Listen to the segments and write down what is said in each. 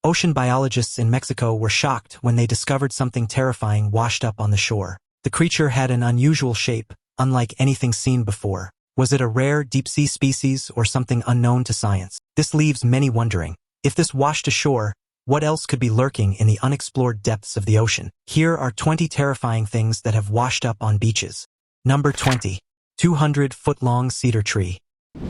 Ocean biologists in Mexico were shocked when they discovered something terrifying washed up on the shore. The creature had an unusual shape, unlike anything seen before. Was it a rare deep-sea species or something unknown to science? This leaves many wondering. If this washed ashore, what else could be lurking in the unexplored depths of the ocean? Here are 20 terrifying things that have washed up on beaches. Number 20. 200-foot-long cedar tree.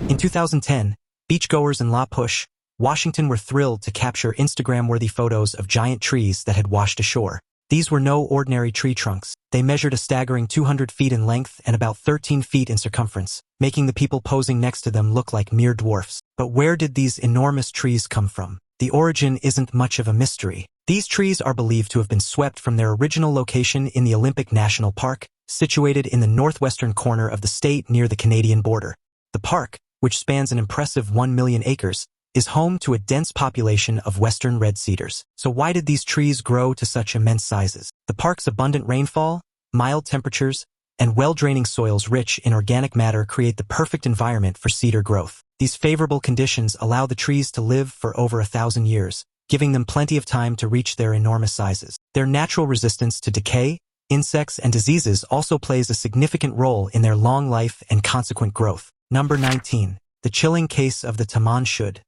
In 2010, beachgoers in La Push, Washington were thrilled to capture Instagram-worthy photos of giant trees that had washed ashore. These were no ordinary tree trunks. They measured a staggering 200 feet in length and about 13 feet in circumference, making the people posing next to them look like mere dwarfs. But where did these enormous trees come from? The origin isn't much of a mystery. These trees are believed to have been swept from their original location in the Olympic National Park, situated in the northwestern corner of the state near the Canadian border. The park, which spans an impressive 1 million acres, is home to a dense population of western red cedars. So why did these trees grow to such immense sizes? The park's abundant rainfall, mild temperatures, and well-draining soils rich in organic matter create the perfect environment for cedar growth. These favorable conditions allow the trees to live for over 1,000 years, giving them plenty of time to reach their enormous sizes. Their natural resistance to decay, insects, and diseases also plays a significant role in their long life and consequent growth. Number 19. The chilling case of the Tamman squid.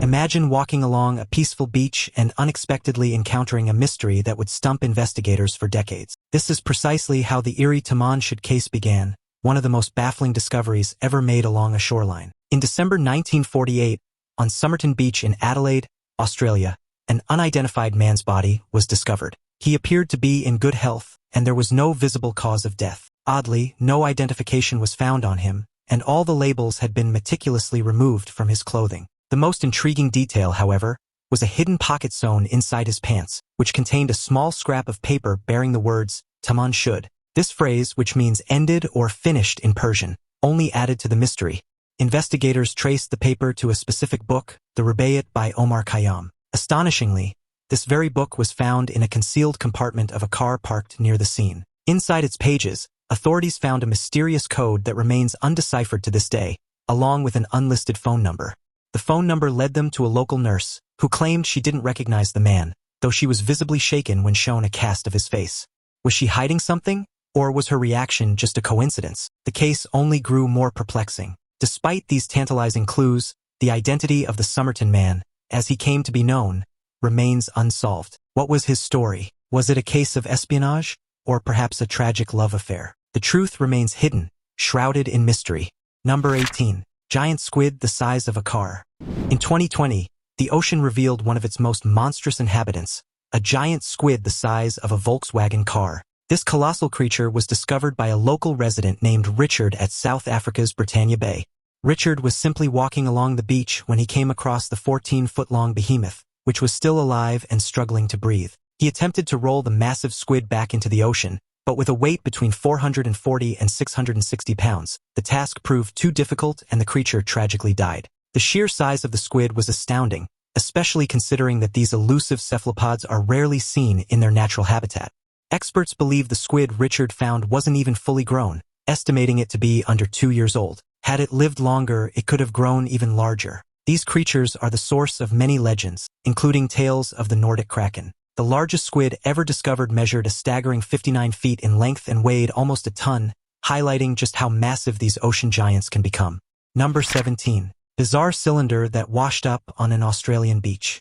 Imagine walking along a peaceful beach and unexpectedly encountering a mystery that would stump investigators for decades. This is precisely how the eerie Tamman squid case began, one of the most baffling discoveries ever made along a shoreline. In December 1948, on Somerton Beach in Adelaide, Australia, an unidentified man's body was discovered. He appeared to be in good health, and there was no visible cause of death. Oddly, no identification was found on him, and all the labels had been meticulously removed from his clothing. The most intriguing detail, however, was a hidden pocket sewn inside his pants, which contained a small scrap of paper bearing the words, Tamman squid. This phrase, which means ended or finished in Persian, only added to the mystery. Investigators traced the paper to a specific book, the Rubaiyat by Omar Khayyam. Astonishingly, this very book was found in a concealed compartment of a car parked near the scene. Inside its pages, authorities found a mysterious code that remains undeciphered to this day, along with an unlisted phone number. The phone number led them to a local nurse, who claimed she didn't recognize the man, though she was visibly shaken when shown a cast of his face. Was she hiding something, or was her reaction just a coincidence? The case only grew more perplexing. Despite these tantalizing clues, the identity of the Somerton man, as he came to be known, remains unsolved. What was his story? Was it a case of espionage, or perhaps a tragic love affair? The truth remains hidden, shrouded in mystery. Number 18. Giant squid the size of a car. In 2020, the ocean revealed one of its most monstrous inhabitants, a giant squid the size of a Volkswagen car. This colossal creature was discovered by a local resident named Richard at South Africa's Britannia Bay. Richard was simply walking along the beach when he came across the 14-foot-long behemoth, which was still alive and struggling to breathe. He attempted to roll the massive squid back into the ocean, but with a weight between 440 and 660 pounds, the task proved too difficult and the creature tragically died. The sheer size of the squid was astounding, especially considering that these elusive cephalopods are rarely seen in their natural habitat. Experts believe the squid Richard found wasn't even fully grown, estimating it to be under 2 years old. Had it lived longer, it could have grown even larger. These creatures are the source of many legends, including tales of the Nordic kraken. The largest squid ever discovered measured a staggering 59 feet in length and weighed almost a ton, highlighting just how massive these ocean giants can become. Number 17. Bizarre cylinder that washed up on an Australian beach.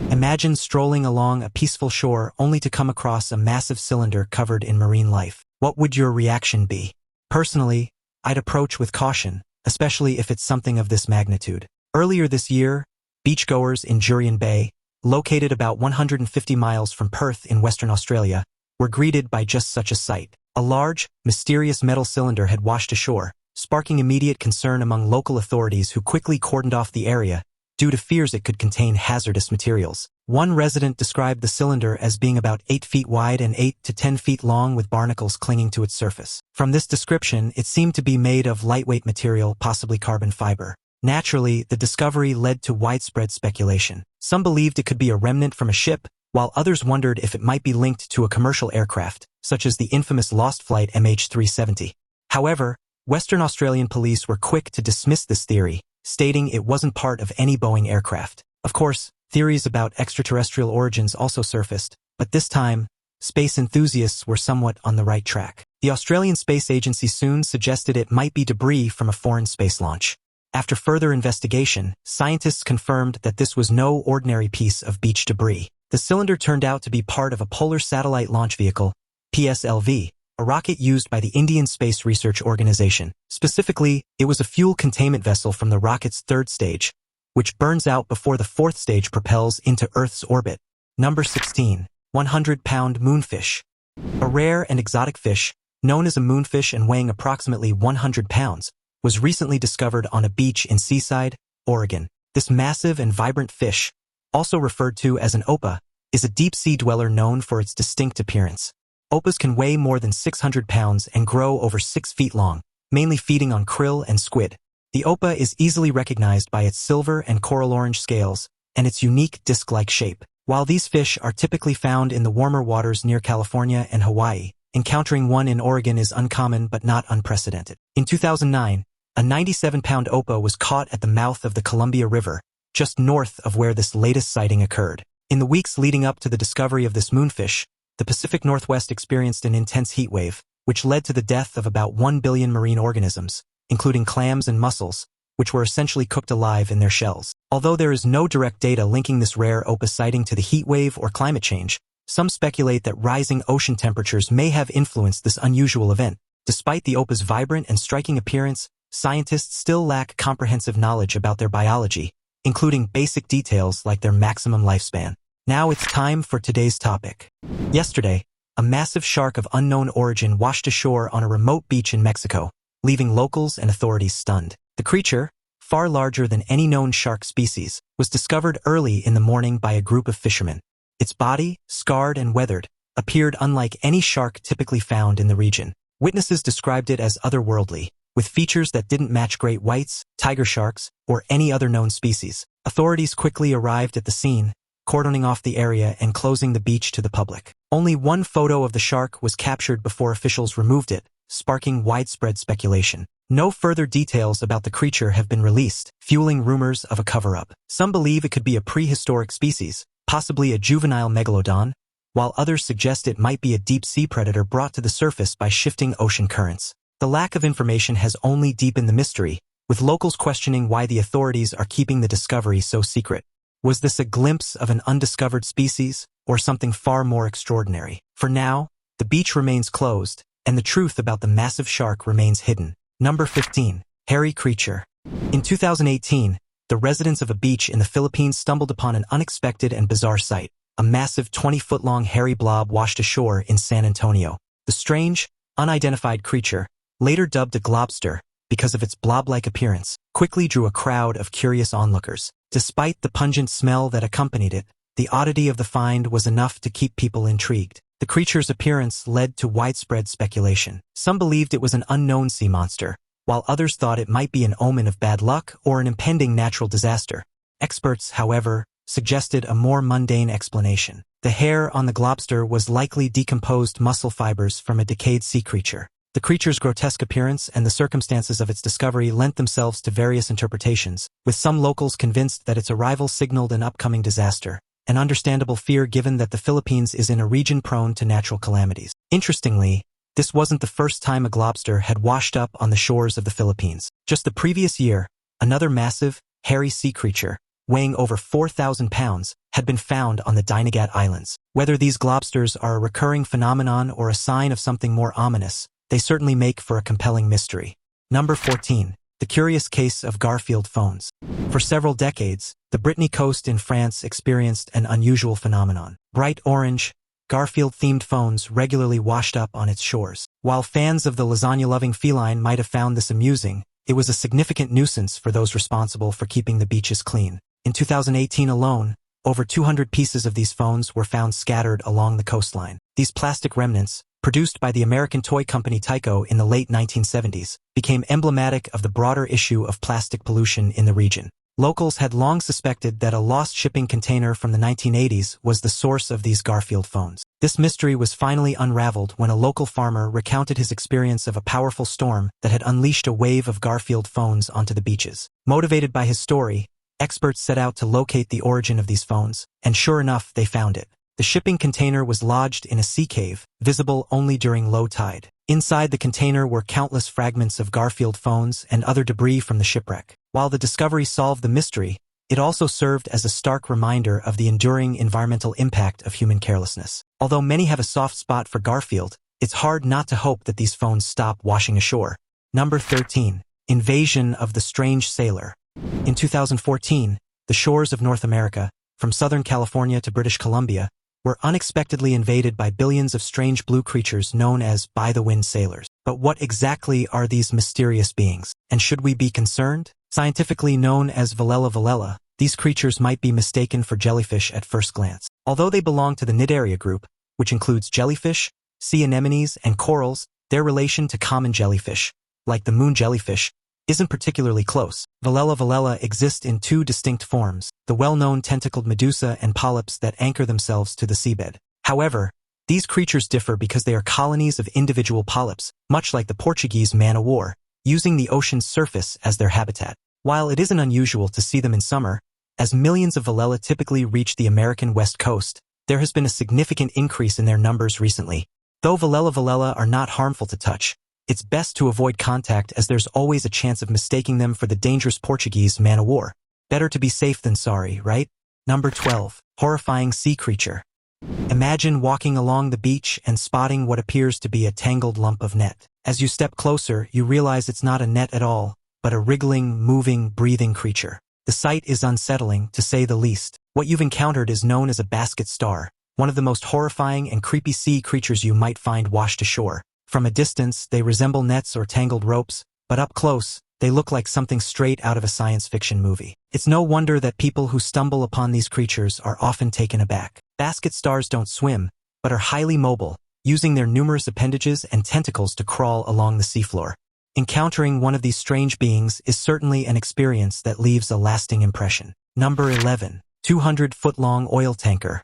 Imagine strolling along a peaceful shore only to come across a massive cylinder covered in marine life. What would your reaction be? Personally, I'd approach with caution, especially if it's something of this magnitude. Earlier this year, beachgoers in Jurien Bay, located about 150 miles from Perth in Western Australia, were greeted by just such a sight. A large, mysterious metal cylinder had washed ashore, sparking immediate concern among local authorities who quickly cordoned off the area due to fears it could contain hazardous materials. One resident described the cylinder as being about 8 feet wide and 8 to 10 feet long with barnacles clinging to its surface. From this description, it seemed to be made of lightweight material, possibly carbon fiber. Naturally, the discovery led to widespread speculation. Some believed it could be a remnant from a ship, while others wondered if it might be linked to a commercial aircraft, such as the infamous lost flight MH370. However, Western Australian police were quick to dismiss this theory, stating it wasn't part of any Boeing aircraft. Of course, Theories about extraterrestrial origins also surfaced, but this time, space enthusiasts were somewhat on the right track. The Australian Space Agency soon suggested it might be debris from a foreign space launch. After further investigation, scientists confirmed that this was no ordinary piece of beach debris. The cylinder turned out to be part of a Polar Satellite Launch Vehicle, PSLV, a rocket used by the Indian Space Research Organization. Specifically, it was a fuel containment vessel from the rocket's third stage, which burns out before the fourth stage propels into Earth's orbit. Number 16. 100-pound moonfish. A rare and exotic fish, known as a moonfish and weighing approximately 100 pounds, was recently discovered on a beach in Seaside, Oregon. This massive and vibrant fish, also referred to as an opah, is a deep-sea dweller known for its distinct appearance. Opahs can weigh more than 600 pounds and grow over 6 feet long, mainly feeding on krill and squid. The opah is easily recognized by its silver and coral orange scales and its unique disc-like shape. While these fish are typically found in the warmer waters near California and Hawaii, encountering one in Oregon is uncommon but not unprecedented. In 2009, a 97-pound opah was caught at the mouth of the Columbia River, just north of where this latest sighting occurred. In the weeks leading up to the discovery of this moonfish, the Pacific Northwest experienced an intense heat wave, which led to the death of about 1 billion marine organisms, including clams and mussels, which were essentially cooked alive in their shells. Although there is no direct data linking this rare opah sighting to the heat wave or climate change, some speculate that rising ocean temperatures may have influenced this unusual event. Despite the opah's vibrant and striking appearance, scientists still lack comprehensive knowledge about their biology, including basic details like their maximum lifespan. Now it's time for today's topic. Yesterday, a massive shark of unknown origin washed ashore on a remote beach in Mexico, leaving locals and authorities stunned. The creature, far larger than any known shark species, was discovered early in the morning by a group of fishermen. Its body, scarred and weathered, appeared unlike any shark typically found in the region. Witnesses described it as otherworldly, with features that didn't match great whites, tiger sharks, or any other known species. Authorities quickly arrived at the scene, cordoning off the area and closing the beach to the public. Only one photo of the shark was captured before officials removed it, sparking widespread speculation. No further details about the creature have been released, fueling rumors of a cover-up. Some believe it could be a prehistoric species, possibly a juvenile megalodon, while others suggest it might be a deep-sea predator brought to the surface by shifting ocean currents. The lack of information has only deepened the mystery, with locals questioning why the authorities are keeping the discovery so secret. Was this a glimpse of an undiscovered species, or something far more extraordinary? For now, the beach remains closed, and the truth about the massive shark remains hidden. Number 15. Hairy creature. In 2018, the residents of a beach in the Philippines stumbled upon an unexpected and bizarre sight. A massive 20-foot-long hairy blob washed ashore in San Antonio. The strange, unidentified creature, later dubbed a globster because of its blob-like appearance, quickly drew a crowd of curious onlookers. Despite the pungent smell that accompanied it, the oddity of the find was enough to keep people intrigued. The creature's appearance led to widespread speculation. Some believed it was an unknown sea monster, while others thought it might be an omen of bad luck or an impending natural disaster. Experts, however, suggested a more mundane explanation. The hair on the globster was likely decomposed muscle fibers from a decayed sea creature. The creature's grotesque appearance and the circumstances of its discovery lent themselves to various interpretations, with some locals convinced that its arrival signaled an upcoming disaster, an understandable fear given that the Philippines is in a region prone to natural calamities. Interestingly, this wasn't the first time a globster had washed up on the shores of the Philippines. Just the previous year, another massive, hairy sea creature, weighing over 4,000 pounds, had been found on the Dinagat Islands. Whether these globsters are a recurring phenomenon or a sign of something more ominous, they certainly make for a compelling mystery. Number 14. The curious case of Garfield phones. For several decades, the Brittany coast in France experienced an unusual phenomenon. Bright orange, Garfield-themed phones regularly washed up on its shores. While fans of the lasagna-loving feline might have found this amusing, it was a significant nuisance for those responsible for keeping the beaches clean. In 2018 alone, over 200 pieces of these phones were found scattered along the coastline. These plastic remnants, produced by the American toy company Tyco in the late 1970s, became emblematic of the broader issue of plastic pollution in the region. Locals had long suspected that a lost shipping container from the 1980s was the source of these Garfield phones. This mystery was finally unraveled when a local farmer recounted his experience of a powerful storm that had unleashed a wave of Garfield phones onto the beaches. Motivated by his story, Experts set out to locate the origin of these phones, and sure enough, they found it. The shipping container was lodged in a sea cave, visible only during low tide. Inside the container were countless fragments of Garfield phones and other debris from the shipwreck. While the discovery solved the mystery, it also served as a stark reminder of the enduring environmental impact of human carelessness. Although many have a soft spot for Garfield, it's hard not to hope that these phones stop washing ashore. Number 13. Invasion of the Strange Sailor. In 2014, the shores of North America, from Southern California to British Columbia, were unexpectedly invaded by billions of strange blue creatures known as by-the-wind sailors. But what exactly are these mysterious beings? And should we be concerned? Scientifically known as Velella velella, these creatures might be mistaken for jellyfish at first glance. Although they belong to the Cnidaria group, which includes jellyfish, sea anemones, and corals, their relation to common jellyfish, like the moon jellyfish, isn't particularly close. Velella velella exist in two distinct forms, the well-known tentacled medusa and polyps that anchor themselves to the seabed. However, these creatures differ because they are colonies of individual polyps, much like the Portuguese man-o-war, using the ocean's surface as their habitat. While it isn't unusual to see them in summer, as millions of velella typically reach the American West Coast, there has been a significant increase in their numbers recently. Though Velella velella are not harmful to touch, it's best to avoid contact as there's always a chance of mistaking them for the dangerous Portuguese man-o-war. Better to be safe than sorry, right? Number 12. Horrifying sea creature. Imagine walking along the beach and spotting what appears to be a tangled lump of net. As you step closer, you realize it's not a net at all, but a wriggling, moving, breathing creature. The sight is unsettling, to say the least. What you've encountered is known as a basket star, one of the most horrifying and creepy sea creatures you might find washed ashore. From a distance, they resemble nets or tangled ropes, but up close, they look like something straight out of a science fiction movie. It's no wonder that people who stumble upon these creatures are often taken aback. Basket stars don't swim, but are highly mobile, using their numerous appendages and tentacles to crawl along the seafloor. Encountering one of these strange beings is certainly an experience that leaves a lasting impression. Number 11. 200-foot-long oil tanker.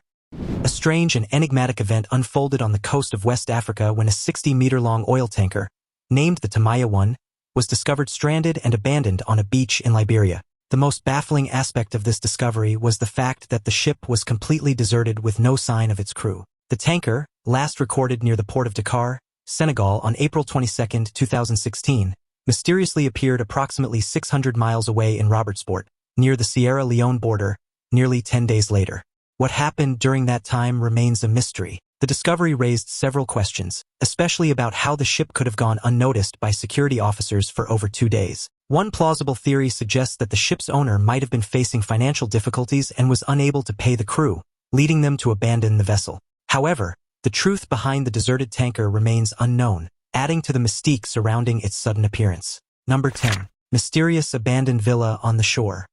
A strange and enigmatic event unfolded on the coast of West Africa when a 60-meter-long oil tanker, named the Tamaya 1, was discovered stranded and abandoned on a beach in Liberia. The most baffling aspect of this discovery was the fact that the ship was completely deserted with no sign of its crew. The tanker, last recorded near the port of Dakar, Senegal on April 22, 2016, mysteriously appeared approximately 600 miles away in Robertsport, near the Sierra Leone border, nearly 10 days later. What happened during that time remains a mystery. The discovery raised several questions, especially about how the ship could have gone unnoticed by security officers for over 2 days. One plausible theory suggests that the ship's owner might have been facing financial difficulties and was unable to pay the crew, leading them to abandon the vessel. However, the truth behind the deserted tanker remains unknown, adding to the mystique surrounding its sudden appearance. Number 10. Mysterious abandoned villa on the shore.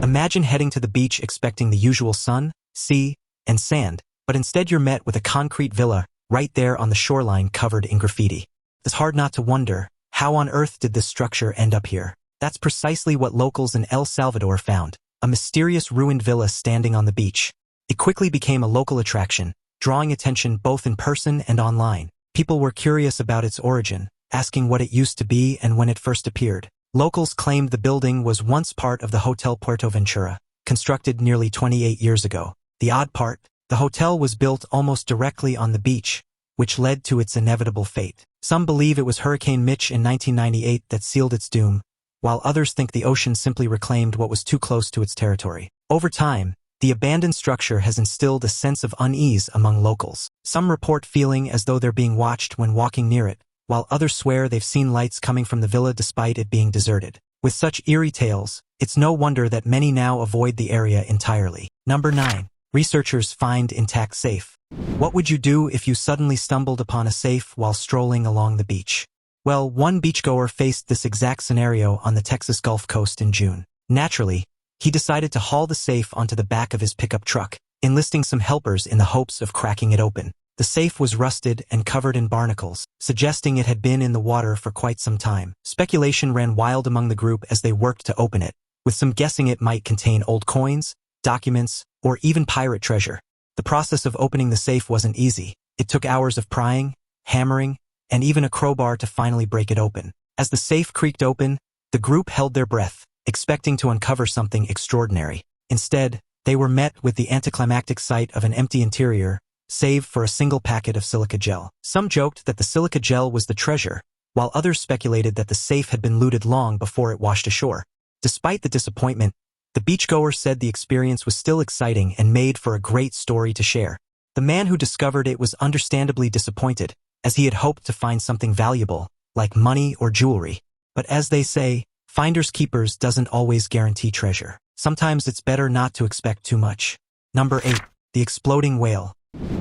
Imagine heading to the beach expecting the usual sun, sea, and sand, but instead you're met with a concrete villa right there on the shoreline covered in graffiti. It's hard not to wonder, how on earth did this structure end up here? That's precisely what locals in El Salvador found, a mysterious ruined villa standing on the beach. It quickly became a local attraction, drawing attention both in person and online. People were curious about its origin, asking what it used to be and when it first appeared. Locals claimed the building was once part of the Hotel Puerto Ventura, constructed nearly 28 years ago. The odd part, the hotel was built almost directly on the beach, which led to its inevitable fate. Some believe it was Hurricane Mitch in 1998 that sealed its doom, while others think the ocean simply reclaimed what was too close to its territory. Over time, the abandoned structure has instilled a sense of unease among locals. Some report feeling as though they're being watched when walking near it, while others swear they've seen lights coming from the villa despite it being deserted. With such eerie tales, it's no wonder that many now avoid the area entirely. Number 9. Researchers find intact safe. What would you do if you suddenly stumbled upon a safe while strolling along the beach? Well, one beachgoer faced this exact scenario on the Texas Gulf Coast in June. Naturally, he decided to haul the safe onto the back of his pickup truck, enlisting some helpers in the hopes of cracking it open. The safe was rusted and covered in barnacles, suggesting it had been in the water for quite some time. Speculation ran wild among the group as they worked to open it, with some guessing it might contain old coins, documents, or even pirate treasure. The process of opening the safe wasn't easy. It took hours of prying, hammering, and even a crowbar to finally break it open. As the safe creaked open, the group held their breath, expecting to uncover something extraordinary. Instead, they were met with the anticlimactic sight of an empty interior, save for a single packet of silica gel. Some joked that the silica gel was the treasure, while others speculated that the safe had been looted long before it washed ashore. Despite the disappointment, the beachgoer said the experience was still exciting and made for a great story to share. The man who discovered it was understandably disappointed, as he had hoped to find something valuable, like money or jewelry. But as they say, finders keepers doesn't always guarantee treasure. Sometimes it's better not to expect too much. Number 8. The exploding whale.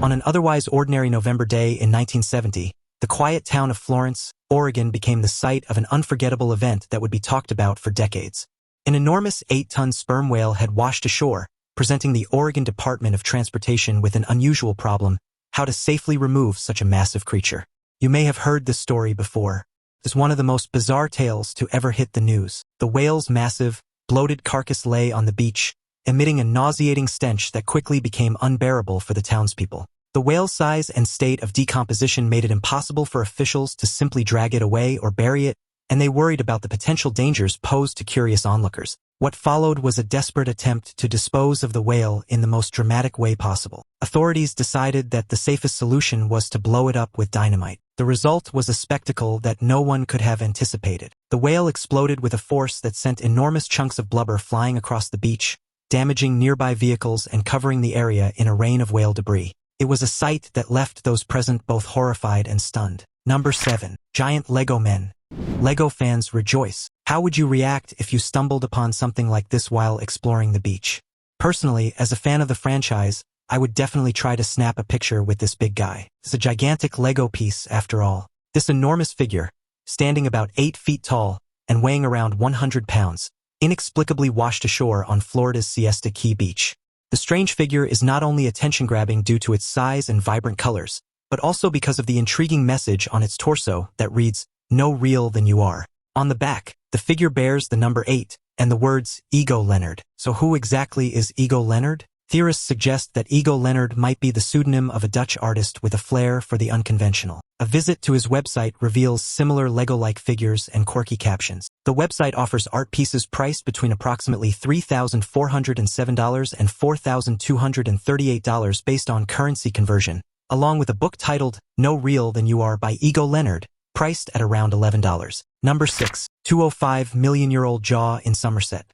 On an otherwise ordinary November day in 1970, the quiet town of Florence, Oregon became the site of an unforgettable event that would be talked about for decades. An enormous 8-ton sperm whale had washed ashore, presenting the Oregon Department of Transportation with an unusual problem: how to safely remove such a massive creature. You may have heard this story before. It's one of the most bizarre tales to ever hit the news. The whale's massive, bloated carcass lay on the beach, emitting a nauseating stench that quickly became unbearable for the townspeople. The whale's size and state of decomposition made it impossible for officials to simply drag it away or bury it, and they worried about the potential dangers posed to curious onlookers. What followed was a desperate attempt to dispose of the whale in the most dramatic way possible. Authorities decided that the safest solution was to blow it up with dynamite. The result was a spectacle that no one could have anticipated. The whale exploded with a force that sent enormous chunks of blubber flying across the beach, damaging nearby vehicles and covering the area in a rain of whale debris. It was a sight that left those present both horrified and stunned. Number 7. Giant Lego men. Lego fans rejoice. How would you react if you stumbled upon something like this while exploring the beach? Personally, as a fan of the franchise, I would definitely try to snap a picture with this big guy. It's a gigantic Lego piece, after all. This enormous figure, standing about 8 feet tall and weighing around 100 pounds, inexplicably washed ashore on Florida's Siesta Key beach. The strange figure is not only attention-grabbing due to its size and vibrant colors, but also because of the intriguing message on its torso that reads, "No real than you are." On the back, the figure bears the number 8 and the words Ego Leonard. So who exactly is Ego Leonard? Theorists suggest that Ego Leonard might be the pseudonym of a Dutch artist with a flair for the unconventional. A visit to his website reveals similar Lego-like figures and quirky captions. The website offers art pieces priced between approximately $3,407 and $4,238 based on currency conversion, along with a book titled No Real Than You Are by Ego Leonard, priced at around $11. Number 6. 205 Million-Year-Old Jaw in Somerset.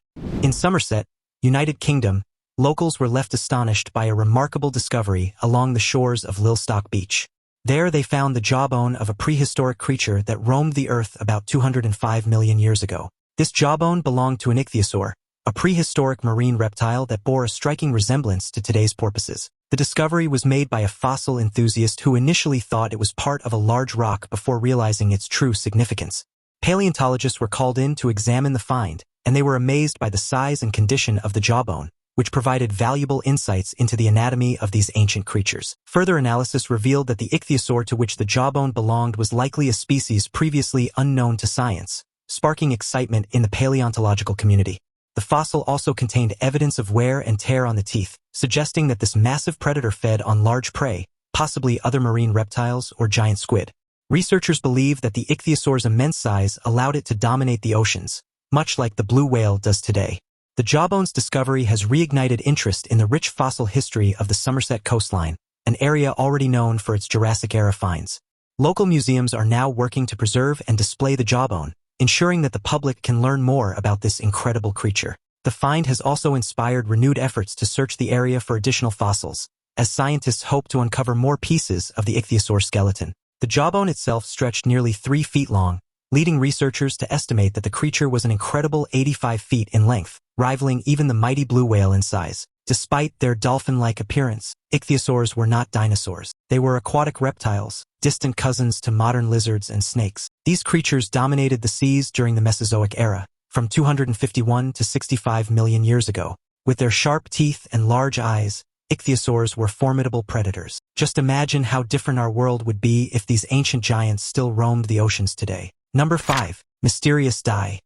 In Somerset, United Kingdom, locals were left astonished by a remarkable discovery along the shores of Lilstock Beach. There they found the jawbone of a prehistoric creature that roamed the earth about 205 million years ago. This jawbone belonged to an ichthyosaur, a prehistoric marine reptile that bore a striking resemblance to today's porpoises. The discovery was made by a fossil enthusiast who initially thought it was part of a large rock before realizing its true significance. Paleontologists were called in to examine the find, and they were amazed by the size and condition of the jawbone, which provided valuable insights into the anatomy of these ancient creatures. Further analysis revealed that the ichthyosaur to which the jawbone belonged was likely a species previously unknown to science, sparking excitement in the paleontological community. The fossil also contained evidence of wear and tear on the teeth, suggesting that this massive predator fed on large prey, possibly other marine reptiles or giant squid. Researchers believe that the ichthyosaur's immense size allowed it to dominate the oceans, much like the blue whale does today. The jawbone's discovery has reignited interest in the rich fossil history of the Somerset coastline, an area already known for its Jurassic-era finds. Local museums are now working to preserve and display the jawbone, ensuring that the public can learn more about this incredible creature. The find has also inspired renewed efforts to search the area for additional fossils, as scientists hope to uncover more pieces of the ichthyosaur skeleton. The jawbone itself stretched nearly 3 feet long, leading researchers to estimate that the creature was an incredible 85 feet in length, rivaling even the mighty blue whale in size. Despite their dolphin-like appearance, ichthyosaurs were not dinosaurs. They were aquatic reptiles, distant cousins to modern lizards and snakes. These creatures dominated the seas during the Mesozoic era, from 251 to 65 million years ago. With their sharp teeth and large eyes, ichthyosaurs were formidable predators. Just imagine how different our world would be if these ancient giants still roamed the oceans today. Number 5. Mysterious Dye.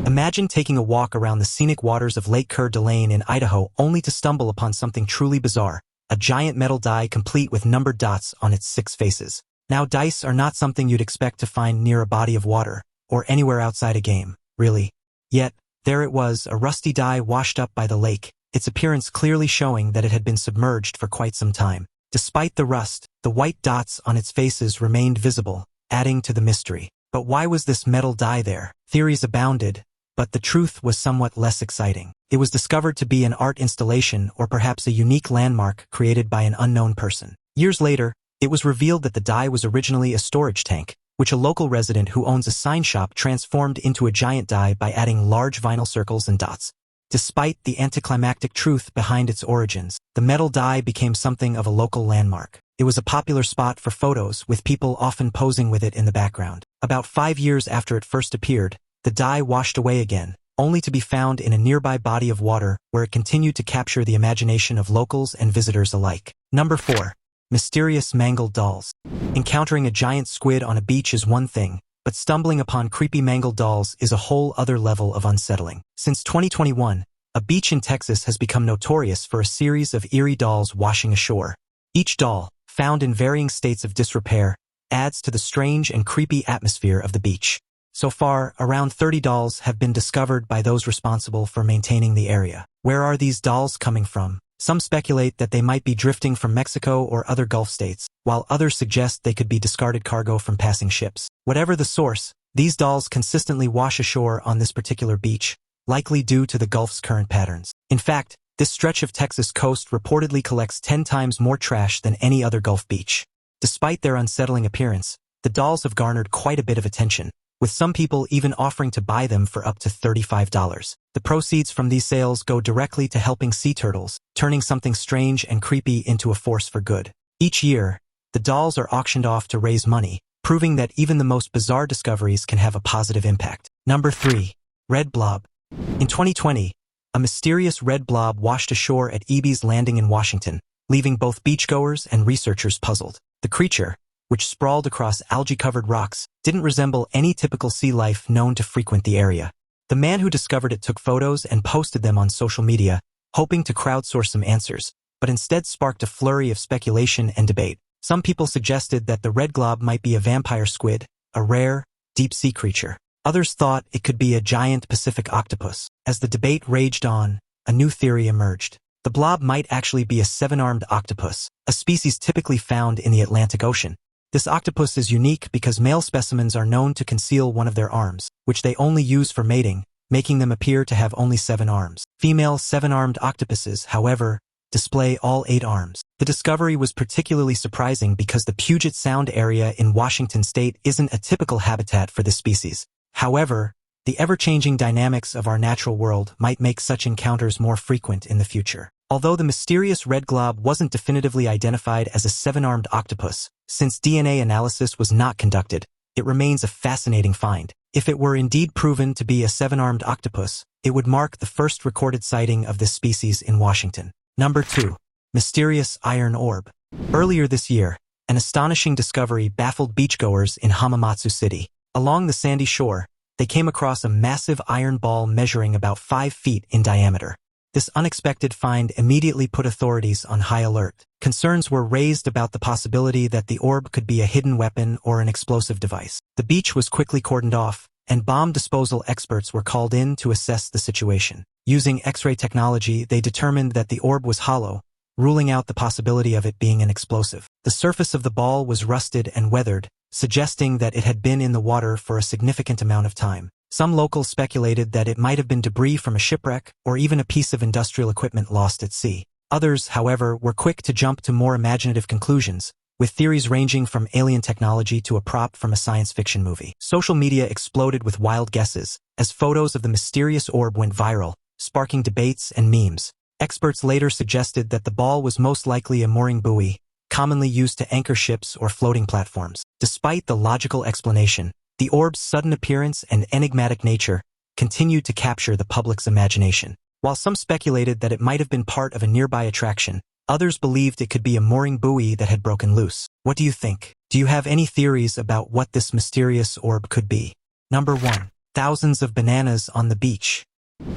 Imagine taking a walk around the scenic waters of Lake Coeur d'Alene in Idaho only to stumble upon something truly bizarre, a giant metal die complete with numbered dots on its 6 faces. Now, dice are not something you'd expect to find near a body of water, or anywhere outside a game, really. Yet, There it was, a rusty dye washed up by the lake, its appearance clearly showing that it had been submerged for quite some time. Despite the rust, the white dots on its faces remained visible, adding to the mystery. But why was this metal dye there? Theories abounded, but the truth was somewhat less exciting. It was discovered to be an art installation or perhaps a unique landmark created by an unknown person. Years later, it was revealed that the dye was originally a storage tank, which a local resident who owns a sign shop transformed into a giant dye by adding large vinyl circles and dots. Despite the anticlimactic truth behind its origins, the metal dye became something of a local landmark. It was a popular spot for photos, with people often posing with it in the background. About 5 years after it first appeared, the dye washed away again, only to be found in a nearby body of water where it continued to capture the imagination of locals and visitors alike. Number 4. Mysterious mangled dolls. Encountering a giant squid on a beach is one thing, but stumbling upon creepy mangled dolls is a whole other level of unsettling. Since 2021, a beach in Texas has become notorious for a series of eerie dolls washing ashore. Each doll, found in varying states of disrepair, adds to the strange and creepy atmosphere of the beach. So far, around 30 dolls have been discovered by those responsible for maintaining the area. Where are these dolls coming from? Some speculate that they might be drifting from Mexico or other Gulf states, while others suggest they could be discarded cargo from passing ships. Whatever the source, these dolls consistently wash ashore on this particular beach, likely due to the Gulf's current patterns. In fact, this stretch of Texas coast reportedly collects 10 times more trash than any other Gulf beach. Despite their unsettling appearance, the dolls have garnered quite a bit of attention, with some people even offering to buy them for up to $35. The proceeds from these sales go directly to helping sea turtles, turning something strange and creepy into a force for good. Each year, the dolls are auctioned off to raise money, proving that even the most bizarre discoveries can have a positive impact. Number 3. Red blob. In 2020, a mysterious red blob washed ashore at Eby's Landing in Washington, leaving both beachgoers and researchers puzzled. The creature, which sprawled across algae-covered rocks, didn't resemble any typical sea life known to frequent the area. The man who discovered it took photos and posted them on social media, hoping to crowdsource some answers, but instead sparked a flurry of speculation and debate. Some people suggested that the red blob might be a vampire squid, a rare, deep-sea creature. Others thought it could be a giant Pacific octopus. As the debate raged on, a new theory emerged. The blob might actually be a 7-armed octopus, a species typically found in the Atlantic Ocean. This octopus is unique because male specimens are known to conceal one of their arms, which they only use for mating, making them appear to have only 7 arms. Female 7-armed octopuses, however, display all 8 arms. The discovery was particularly surprising because the Puget Sound area in Washington state isn't a typical habitat for this species. However, the ever-changing dynamics of our natural world might make such encounters more frequent in the future. Although the mysterious red blob wasn't definitively identified as a 7-armed octopus, since DNA analysis was not conducted, it remains a fascinating find. If it were indeed proven to be a 7-armed octopus, it would mark the first recorded sighting of this species in Washington. Number 2. Mysterious iron orb. Earlier this year, an astonishing discovery baffled beachgoers in Hamamatsu City. Along the sandy shore, they came across a massive iron ball measuring about 5 feet in diameter. This unexpected find immediately put authorities on high alert. Concerns were raised about the possibility that the orb could be a hidden weapon or an explosive device. The beach was quickly cordoned off, and bomb disposal experts were called in to assess the situation. Using X-ray technology, they determined that the orb was hollow, ruling out the possibility of it being an explosive. The surface of the ball was rusted and weathered, suggesting that it had been in the water for a significant amount of time. Some locals speculated that it might have been debris from a shipwreck or even a piece of industrial equipment lost at sea. Others, however, were quick to jump to more imaginative conclusions, with theories ranging from alien technology to a prop from a science fiction movie. Social media exploded with wild guesses, as photos of the mysterious orb went viral, sparking debates and memes. Experts later suggested that the ball was most likely a mooring buoy, commonly used to anchor ships or floating platforms. Despite the logical explanation, the orb's sudden appearance and enigmatic nature continued to capture the public's imagination. While some speculated that it might have been part of a nearby attraction, others believed it could be a mooring buoy that had broken loose. What do you think? Do you have any theories about what this mysterious orb could be? Number 1. Thousands of bananas on the beach.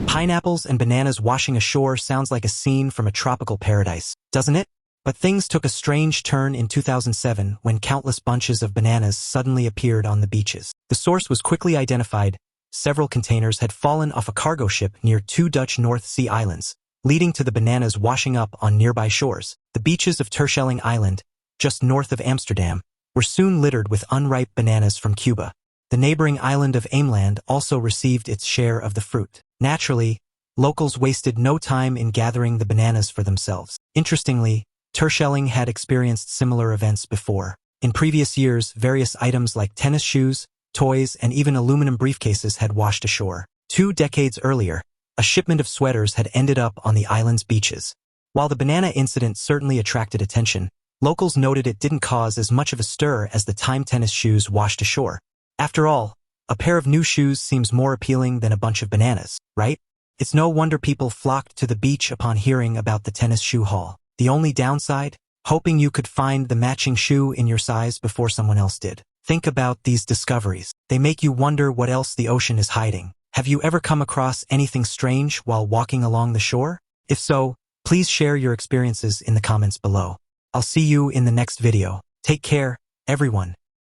Pineapples and bananas washing ashore sounds like a scene from a tropical paradise, doesn't it? But things took a strange turn in 2007 when countless bunches of bananas suddenly appeared on the beaches. The source was quickly identified, several containers had fallen off a cargo ship near two Dutch North Sea islands, leading to the bananas washing up on nearby shores. The beaches of Terschelling Island, just north of Amsterdam, were soon littered with unripe bananas from Cuba. The neighboring island of Ameland also received its share of the fruit. Naturally, locals wasted no time in gathering the bananas for themselves. Interestingly, Terschelling had experienced similar events before. In previous years, various items like tennis shoes, toys, and even aluminum briefcases had washed ashore. 2 decades earlier, a shipment of sweaters had ended up on the island's beaches. While the banana incident certainly attracted attention, locals noted it didn't cause as much of a stir as the time tennis shoes washed ashore. After all, a pair of new shoes seems more appealing than a bunch of bananas, right? It's no wonder people flocked to the beach upon hearing about the tennis shoe haul. The only downside? Hoping you could find the matching shoe in your size before someone else did. Think about these discoveries. They make you wonder what else the ocean is hiding. Have you ever come across anything strange while walking along the shore? If so, please share your experiences in the comments below. I'll see you in the next video. Take care, everyone.